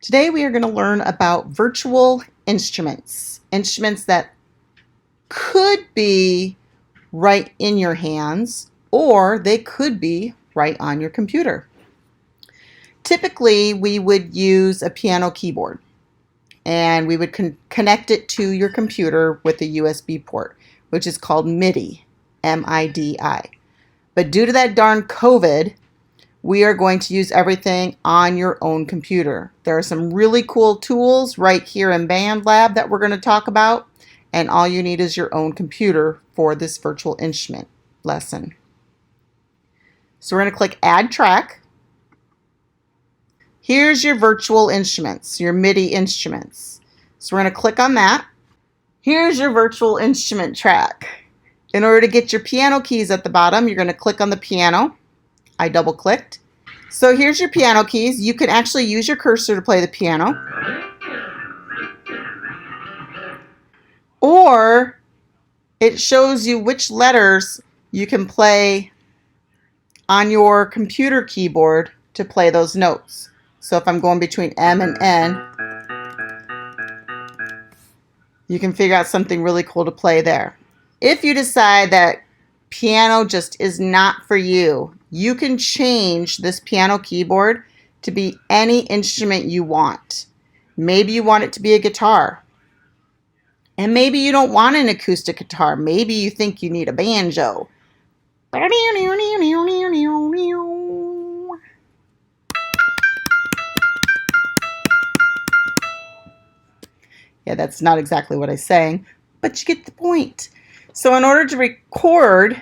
Today we are going to learn about virtual instruments, instruments that could be right in your hands or they could be right on your computer. Typically we would use a piano keyboard and we would connect it to your computer with a USB port, which is called MIDI, M-I-D-I. But due to that darn COVID, we are going to use everything on your own computer. There are some really cool tools right here in Bandlab that we're going to talk about, and all you need is your own computer for this virtual instrument lesson. So we're going to click Add Track. Here's your virtual instruments, your MIDI instruments. So we're going to click on that. Here's your virtual instrument track. In order to get your piano keys at the bottom, you're going to click on the piano. I double clicked. So here's your piano keys. You can actually use your cursor to play the piano. Or it shows you which letters you can play on your computer keyboard to play those notes. So if I'm going between M and N, you can figure out something really cool to play there. If you decide that piano just is not for you, you can change this piano keyboard to be any instrument you want. Maybe you want it to be a guitar. And maybe you don't want an acoustic guitar. Maybe you think you need a banjo. Yeah, that's not exactly what I sang, but you get the point. So in order to record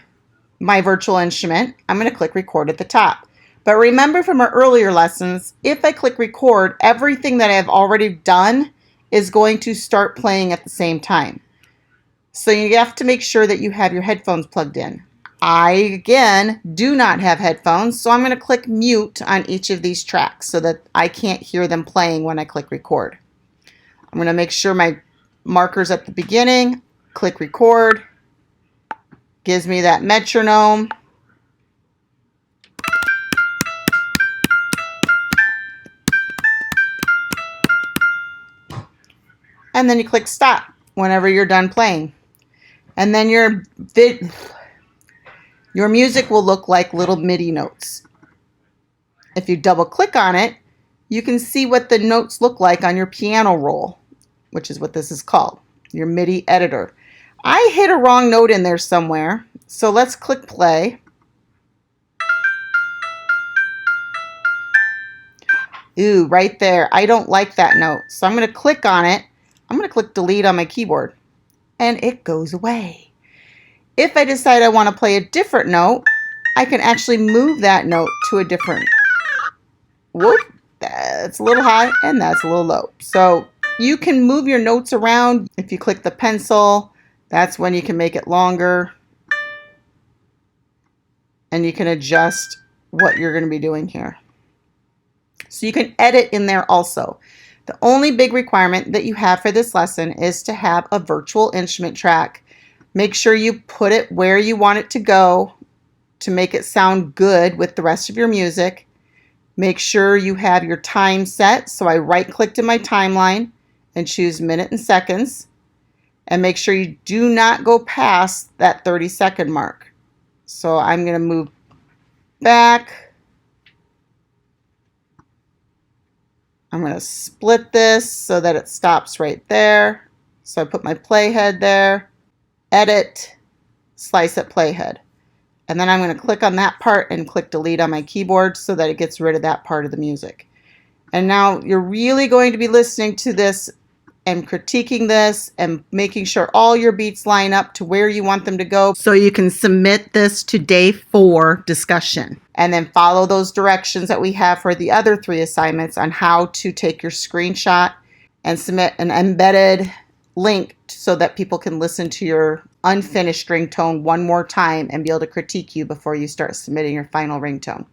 my virtual instrument, I'm going to click record at the top. But remember from our earlier lessons, if I click record, everything that I've already done is going to start playing at the same time. So you have to make sure that you have your headphones plugged in. I, again, do not have headphones, so I'm going to click mute on each of these tracks so that I can't hear them playing when I click record. I'm going to make sure my marker's at the beginning, click record. Gives me that metronome. And then you click stop whenever you're done playing. And then your music will look like little MIDI notes. If you double click on it, you can see what the notes look like on your piano roll, which is what this is called, your MIDI Editor. I hit a wrong note in there somewhere, so let's click play. Ooh, right there. I don't like that note, so I'm going to click on it. I'm going to click delete on my keyboard, and it goes away. If I decide I want to play a different note, I can actually move that note to a different. Whoop, that's a little high, and that's a little low. So you can move your notes around. If you click the pencil, that's when you can make it longer. And you can adjust what you're going to be doing here. So you can edit in there also. The only big requirement that you have for this lesson is to have a virtual instrument track. Make sure you put it where you want it to go to make it sound good with the rest of your music. Make sure you have your time set. So I right-clicked in my timeline and choose minute and seconds. And make sure you do not go past that 30-second mark. So I'm going to move back. I'm going to split this so that it stops right there. So I put my playhead there, edit, slice at playhead. And then I'm going to click on that part and click delete on my keyboard so that it gets rid of that part of the music. And now you're really going to be listening to this and critiquing this and making sure all your beats line up to where you want them to go so you can submit this to day 4 discussion. And then follow those directions that we have for the other 3 assignments on how to take your screenshot and submit an embedded link so that people can listen to your unfinished ringtone one more time and be able to critique you before you start submitting your final ringtone.